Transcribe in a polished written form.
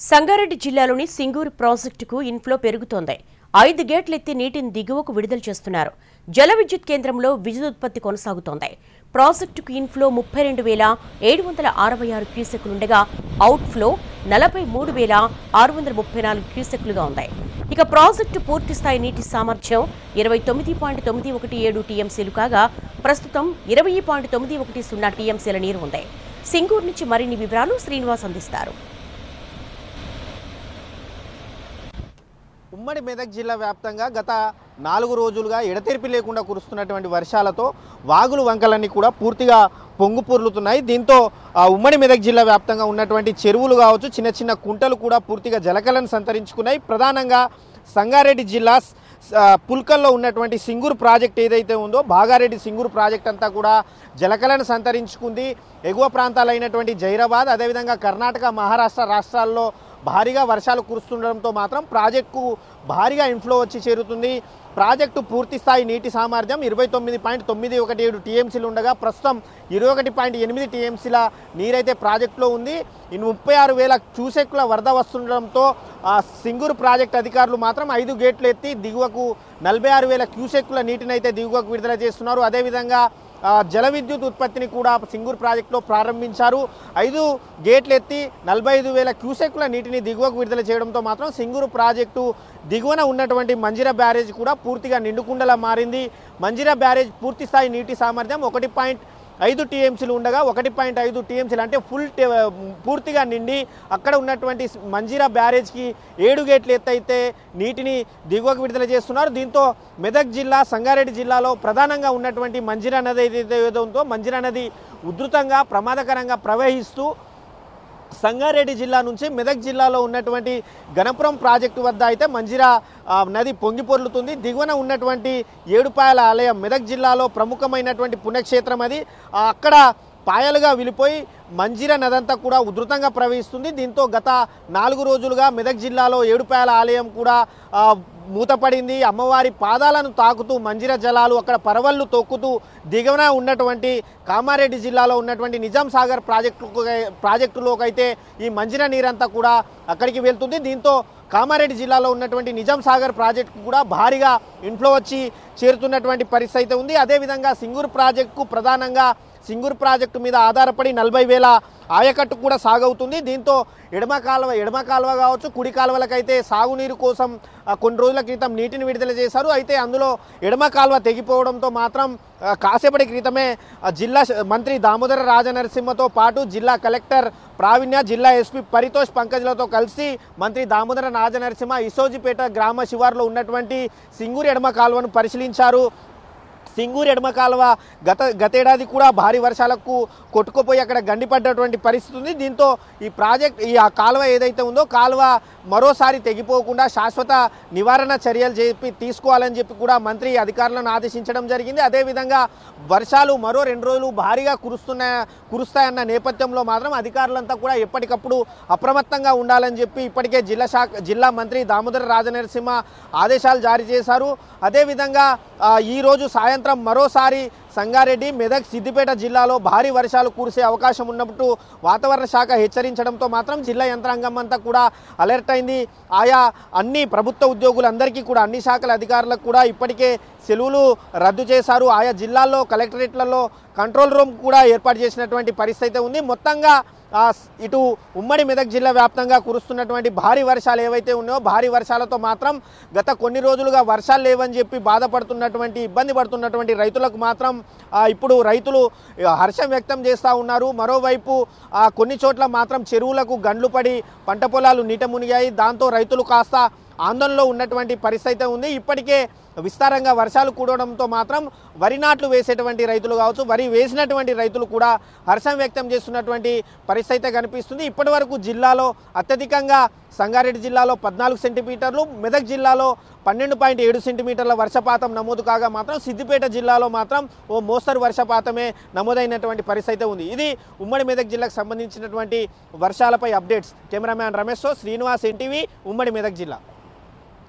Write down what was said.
సంగారెడ్డి జిల్లాలోని సింగూరు ప్రాజెక్టుకు ఇన్ఫ్లో పెరుగుతోంది. 5 గేట్లెత్తి నీటిని దిగువకు విడుదల చేస్తున్నారు. జల విద్యుత్ కేంద్రంలో విద్యుదుత్పత్తి కొనసాగుతోంది. ప్రాజెక్టుకు ఇన్ఫ్లో 32,766 క్యూసెక్కులుండగా అవుట్ఫ్లో 43,634 క్యూసెక్కులుగా ఉంది. ఇక ప్రాజెక్టు పూర్తిస్థాయి నీటి సామర్థ్యం 29.917 టీఎంసీలు కాగా ప్రస్తుతం 20.910 టీఎంసీల నీరు ఉంది. సింగూరు నుంచి మరిన్ని వివరాలు శ్రీనివాస్ అందిస్తారు. ఉమ్మడి మెదక్ జిల్లా వ్యాప్తంగా గత 4 రోజులుగా ఎడతెరిపి లేకుండా కురుస్తున్నటువంటి వర్షాలతో వాగులు వంకలన్నీ కూడా పూర్తిగా పొంగు పొర్లుతున్నాయి. దీంతో ఉమ్మడి మెదక్ జిల్లా వ్యాప్తంగా ఉన్నటువంటి చెరువులు కావచ్చు, చిన్న చిన్న కుంటలు కూడా పూర్తిగా జలకలను సంతరించుకున్నాయి. ప్రధానంగా సంగారెడ్డి జిల్లా పుల్కల్లో ఉన్నటువంటి సింగూరు ప్రాజెక్ట్ ఏదైతే ఉందో బాగారెడ్డి సింగూరు ప్రాజెక్ట్ అంతా కూడా జలకలను సంతరించుకుంది. ఎగువ ప్రాంతాలైనటువంటి జైరాబాద్, అదేవిధంగా కర్ణాటక, మహారాష్ట్ర రాష్ట్రాల్లో భారీగా వర్షాలు కురుస్తుండడంతో మాత్రం ప్రాజెక్టుకు భారీగా ఇన్ఫ్లో వచ్చి చేరుతుంది. ప్రాజెక్టు పూర్తి స్థాయి నీటి సామర్థ్యం 29.917 టీఎంసీలు ఉండగా ప్రస్తుతం 21.8 టీఎంసీల నీరైతే ప్రాజెక్టులో ఉంది. 36,000 క్యూసెక్కుల వరద వస్తుండడంతో సింగూరు ప్రాజెక్టు అధికారులు మాత్రం 5 గేట్లు ఎత్తి దిగువకు 46,000 క్యూసెక్కుల నీటిని అయితే దిగువకు విడుదల చేస్తున్నారు. అదేవిధంగా జల విద్యుత్ ఉత్పత్తిని కూడా సింగూరు ప్రాజెక్టులో ప్రారంభించారు. 5 గేట్లు ఎత్తి 45,000 క్యూసెక్కుల నీటిని దిగువకు విడుదల చేయడంతో మాత్రం సింగూరు ప్రాజెక్టు దిగువన ఉన్నటువంటి మంజిరా బ్యారేజ్ కూడా పూర్తిగా నిండుకుండలా మారింది. మంజిరా బ్యారేజ్ పూర్తి స్థాయి నీటి సామర్థ్యం 1.5 టీఎంసీలు ఉండగా 1.5 టీఎంసీలు అంటే పూర్తిగా నిండి అక్కడ ఉన్నటువంటి మంజిరా బ్యారేజ్కి 7 గేట్లు ఎత్తైతే నీటిని దిగువకు విడుదల చేస్తున్నారు. దీంతో మెదక్ జిల్లా, సంగారెడ్డి జిల్లాలో ప్రధానంగా ఉన్నటువంటి మంజిరా నది ఏదైతే ఉందో మంజిరా నది ఉధృతంగా ప్రమాదకరంగా ప్రవహిస్తూ సంగారెడ్డి జిల్లా నుంచి మెదక్ జిల్లాలో ఉన్నటువంటి గణపురం ప్రాజెక్టు వద్ద అయితే మంజిరా నది పొంగి పొర్లుతుంది. దిగువన ఉన్నటువంటి ఏడుపాయల ఆలయం మెదక్ జిల్లాలో ప్రముఖమైనటువంటి పుణ్యక్షేత్రం అది. అక్కడ పాయలుగా విలిపోయి మంజిరా నదంతా కూడా ఉధృతంగా ప్రవహిస్తుంది. దీంతో గత 4 రోజులుగా మెదక్ జిల్లాలో ఏడుపాయల ఆలయం కూడా మూతపడింది. అమ్మవారి పాదాలను తాకుతూ మంజిరా జలాలు అక్కడ పరవళ్ళు తొక్కుతూ దిగువన ఉన్నటువంటి కామారెడ్డి జిల్లాలో ఉన్నటువంటి నిజాం సాగర్ ప్రాజెక్టులోకి అయితే ఈ మంజిరా నీరంతా కూడా అక్కడికి వెళ్తుంది. దీంతో కామారెడ్డి జిల్లాలో ఉన్నటువంటి నిజాం సాగర్ ప్రాజెక్టుకు కూడా భారీగా ఇన్ఫ్లో వచ్చి చేరుతున్నటువంటి పరిస్థితి అయితే ఉంది. అదేవిధంగా సింగూరు ప్రాజెక్టుకు ప్రధానంగా సింగూరు ప్రాజెక్టు మీద ఆధారపడి 40,000 ఆయకట్టు కూడా సాగవుతుంది. దీంతో ఎడమ కాలువ కావచ్చు, కుడి కాలువలకైతే సాగునీరు కోసం కొన్ని రోజుల క్రితం నీటిని విడుదల చేశారు. అయితే అందులో ఎడమ కాలువ తెగిపోవడంతో మాత్రం కాసేపటి క్రితమే జిల్లా మంత్రి దామోదర రాజనరసింహతో పాటు జిల్లా కలెక్టర్ ప్రావీణ్య, జిల్లా ఎస్పీ పరితోష్ పంకజ్లతో కలిసి మంత్రి దామోదర రాజనరసింహ ఇసోజిపేట గ్రామ శివారులో ఉన్నటువంటి సింగూరు ఎడమ కాలువను పరిశీలించారు. సింగూరు ఎడమ కాలువ గతేడాది కూడా భారీ వర్షాలకు కొట్టుకుపోయి అక్కడ గండిపడ్డటువంటి పరిస్థితి ఉంది. దీంతో ఈ కాలువ ఏదైతే ఉందో కాలువ మరోసారి తెగిపోకుండా శాశ్వత నివారణ చర్యలు తీసుకోవాలని చెప్పి కూడా మంత్రి అధికారులను ఆదేశించడం జరిగింది. అదేవిధంగా వర్షాలు మరో 2 రోజులు భారీగా కురుస్తాయన్న నేపథ్యంలో మాత్రం అధికారులంతా కూడా ఎప్పటికప్పుడు అప్రమత్తంగా ఉండాలని చెప్పి ఇప్పటికే జిల్లా మంత్రి దామోదర రాజనరసింహ ఆదేశాలు జారీ చేశారు. అదేవిధంగా ఈరోజు సాయంత్రం మరోసారి సంగారెడ్డి, మెదక్, సిద్దిపేట జిల్లాలో భారీ వర్షాలు కురిసే అవకాశం ఉన్నట్టు వాతావరణ శాఖ హెచ్చరించడంతో మాత్రం జిల్లా యంత్రాంగం అంతా కూడా అలర్ట్ అయింది. ఆయా అన్ని ప్రభుత్వ ఉద్యోగులందరికీ కూడా అన్ని శాఖల అధికారులకు కూడా ఇప్పటికే సెలవులు రద్దు చేశారు. ఆయా జిల్లాల్లో కలెక్టరేట్లలో కంట్రోల్ రూమ్ కూడా ఏర్పాటు చేసినటువంటి పరిస్థితి ఉంది. మొత్తంగా ఇటు ఉమ్మడి మెదక్ జిల్లా వ్యాప్తంగా కురుస్తున్నటువంటి భారీ వర్షాలు ఏవైతే ఉన్నాయో భారీ వర్షాలతో మాత్రం గత కొన్ని రోజులుగా వర్షాలు లేవని చెప్పి ఇబ్బంది పడుతున్నటువంటి రైతులకు మాత్రం ఇప్పుడు రైతులు హర్షం వ్యక్తం చేస్తూ ఉన్నారు. మరోవైపు కొన్ని చోట్ల మాత్రం చెరువులకు గండ్లు పడి పంట పొలాలు నీట మునిగాయి. దాంతో రైతులు కాస్త ఆందోళనలో ఉన్నటువంటి పరిస్థితి ఉంది. ఇప్పటికే విస్తారంగా వర్షాలు కూడడంతో మాత్రం వరి నాట్లు వేసేటువంటి రైతులు కావచ్చు, వరి వేసినటువంటి రైతులు కూడా హర్షం వ్యక్తం చేస్తున్నటువంటి పరిస్థితి కనిపిస్తుంది. ఇప్పటి వరకు జిల్లాలో అత్యధికంగా సంగారెడ్డి జిల్లాలో 14 సెంటీమీటర్లు, మెదక్ జిల్లాలో 12.7 సెంటీమీటర్ల వర్షపాతం నమోదు కాగా మాత్రం సిద్దిపేట జిల్లాలో మాత్రం ఓ మోస్తరు వర్షపాతమే నమోదైనటువంటి పరిస్థితి ఉంది. ఇది ఉమ్మడి మెదక్ జిల్లాకు సంబంధించినటువంటి వర్షాలపై అప్డేట్స్. కెమెరామ్యాన్ రమేష్తో శ్రీనివాస్, ఎన్టీవీ, ఉమ్మడి మెదక్ జిల్లా.